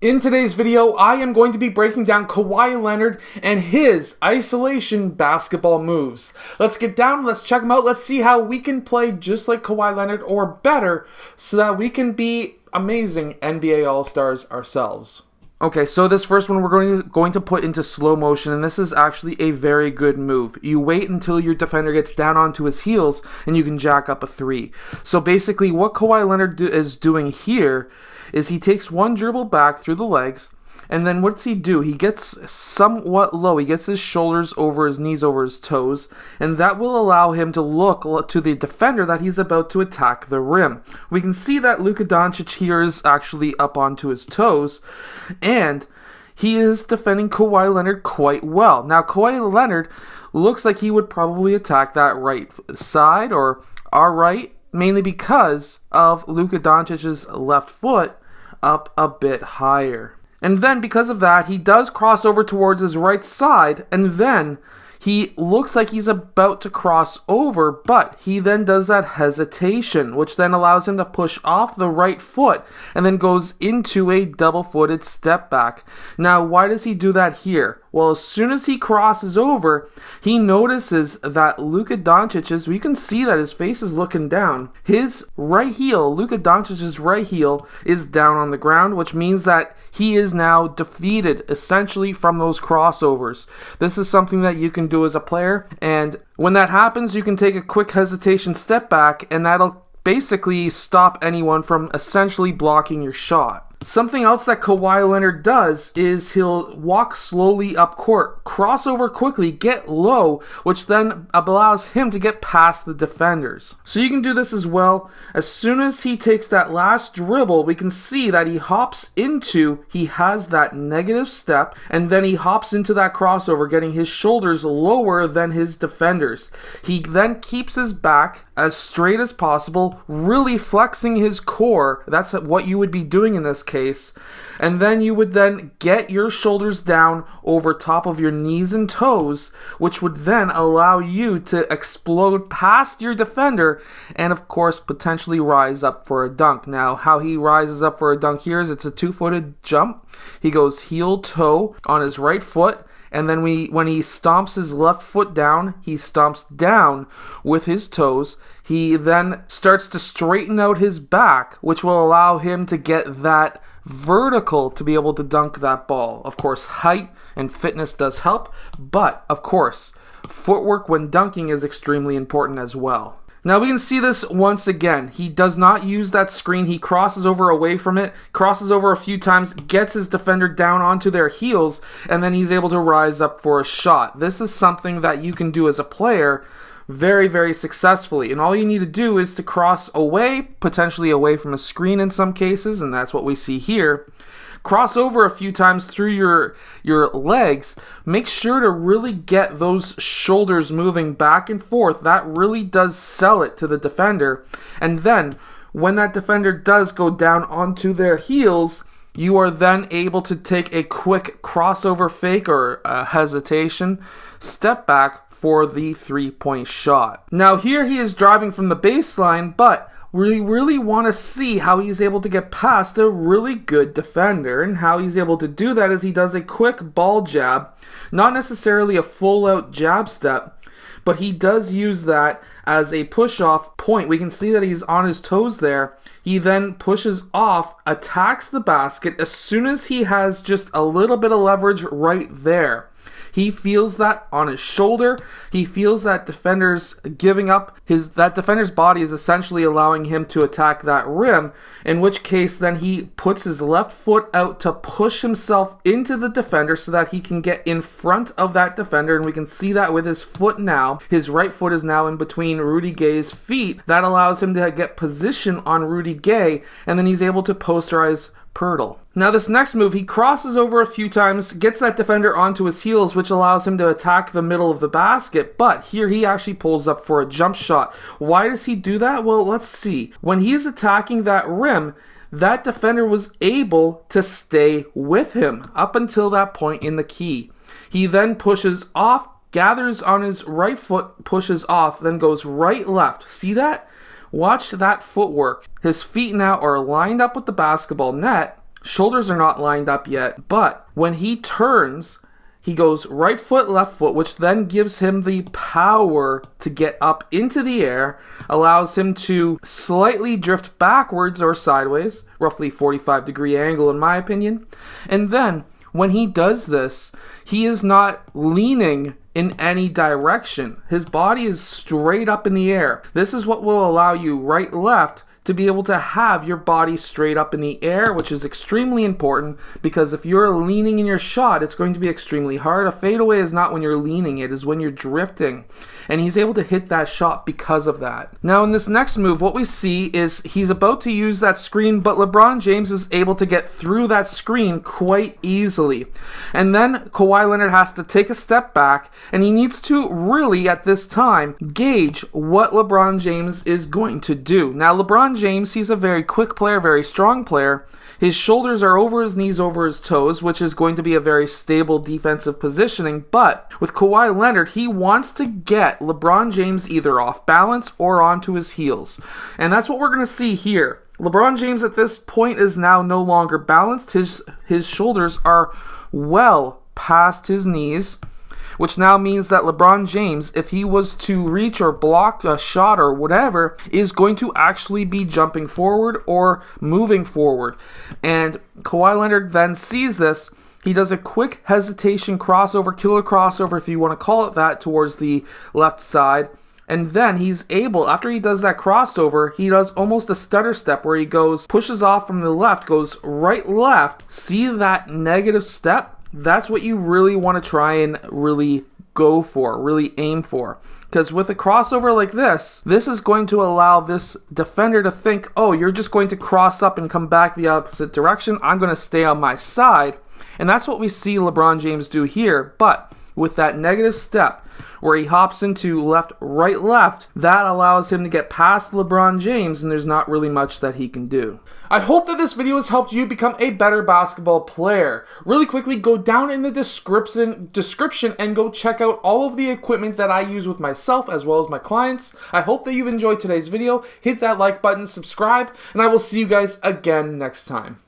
In today's video, I am going to be breaking down Kawhi Leonard and his isolation basketball moves. Let's get down, let's check them out, let's see how we can play just like Kawhi Leonard or better so that we can be amazing NBA All-Stars ourselves. Okay, so this first one we're going to put into slow motion, and this is actually a very good move. You wait until your defender gets down onto his heels, and you can jack up a three. So basically what Kawhi Leonard is doing here is he takes one dribble back through the legs, and then what's he do? He gets somewhat low. He gets his shoulders over his knees, over his toes, and that will allow him to look to the defender that he's about to attack the rim. We can see that Luka Doncic here is actually up onto his toes, and he is defending Kawhi Leonard quite well. Now, Kawhi Leonard looks like he would probably attack that right side or our right, mainly because of Luka Doncic's left foot up a bit higher. And then because of that, he does cross over towards his right side, and then he looks like he's about to cross over, but he then does that hesitation, which then allows him to push off the right foot and then goes into a double-footed step back. Now, why does he do that here? Well, as soon as he crosses over, he notices that Luka Doncic we can see that his face is looking down. His right heel, Luka Doncic's right heel, is down on the ground, which means that he is now defeated, essentially, from those crossovers. This is something that you can do as a player, and when that happens, you can take a quick hesitation step back, and that'll basically stop anyone from essentially blocking your shot. Something else that Kawhi Leonard does is he'll walk slowly up court, cross over quickly, get low, which then allows him to get past the defenders. So you can do this as well. As soon as he takes that last dribble, we can see that he has that negative step, and then he hops into that crossover, getting his shoulders lower than his defenders. He then keeps his back as straight as possible, really flexing his core. That's what you would be doing in this case. And then you would then get your shoulders down over top of your knees and toes, which would then allow you to explode past your defender and, of course, potentially rise up for a dunk. Now, how he rises up for a dunk here is it's a two-footed jump. He goes heel-toe on his right foot, and then when he stomps his left foot down, he stomps down with his toes. He then starts to straighten out his back, which will allow him to get that vertical to be able to dunk that ball. Of course, height and fitness does help, but of course, footwork when dunking is extremely important as well. Now we can see this once again. He does not use that screen. He crosses over away from it, crosses over a few times, gets his defender down onto their heels, and then he's able to rise up for a shot. This is something that you can do as a player very, very successfully. And all you need to do is to cross away, potentially away from a screen in some cases, and that's what we see here. Cross over a few times through your legs. Make sure to really get those shoulders moving back and forth. That really does sell it to the defender. And then when that defender does go down onto their heels, you are then able to take a quick crossover fake or hesitation step back for the three-point shot. Now here he is driving from the baseline, but we really want to see how he's able to get past a really good defender, and how he's able to do that is he does a quick ball jab, not necessarily a full-out jab step, but he does use that as a push-off point. We can see that he's on his toes there. He then pushes off, attacks the basket as soon as he has just a little bit of leverage right there. He feels that on his shoulder. He feels that defender's giving up. That defender's body is essentially allowing him to attack that rim, in which case then he puts his left foot out to push himself into the defender so that he can get in front of that defender, and we can see that with his foot now. His right foot is now in between Rudy Gay's feet. That allows him to get position on Rudy Gay, and then he's able to posterize Pirtle. Now this next move, he crosses over a few times, gets that defender onto his heels, which allows him to attack the middle of the basket, but here he actually pulls up for a jump shot. Why does he do that? Well, let's see. When he's attacking that rim, that defender was able to stay with him up until that point in the key. He then pushes off, gathers on his right foot, pushes off, then goes right left. See that? Watch that footwork. His feet now are lined up with the basketball net, shoulders are not lined up yet, but when he turns, he goes right foot, left foot, which then gives him the power to get up into the air, allows him to slightly drift backwards or sideways, roughly 45-degree angle in my opinion. And then when he does this, he is not leaning in any direction. His body is straight up in the air. This is what will allow you right, left, to be able to have your body straight up in the air, which is extremely important because if you're leaning in your shot, it's going to be extremely hard. A fadeaway is not when you're leaning, it is when you're drifting. And he's able to hit that shot because of that. Now in this next move, what we see is he's about to use that screen, but LeBron James is able to get through that screen quite easily. And then Kawhi Leonard has to take a step back, and he needs to really, at this time, gauge what LeBron James is going to do. Now LeBron James, he's a very quick player, very strong player. His shoulders are over his knees, over his toes, which is going to be a very stable defensive positioning. But with Kawhi Leonard, he wants to get LeBron James either off balance or onto his heels. And that's what we're going to see here. LeBron James at this point is now no longer balanced. His shoulders are well past his knees, which now means that LeBron James, if he was to reach or block a shot or whatever, is going to actually be jumping forward or moving forward. And Kawhi Leonard then sees this. He does a quick hesitation crossover, killer crossover if you want to call it that, towards the left side. And then he's able, after he does that crossover, he does almost a stutter step where he goes, pushes off from the left, goes right left. See that negative step? That's what you really want to try and really go for, really aim for. Because with a crossover like this is going to allow this defender to think, oh, you're just going to cross up and come back the opposite direction. I'm going to stay on my side. And that's what we see LeBron James do here. But with that negative step where he hops into left, right, left, that allows him to get past LeBron James, and there's not really much that he can do. I hope that this video has helped you become a better basketball player. Really quickly, go down in the description and go check out all of the equipment that I use with myself as well as my clients. I hope that you've enjoyed today's video. Hit that like button, subscribe, and I will see you guys again next time.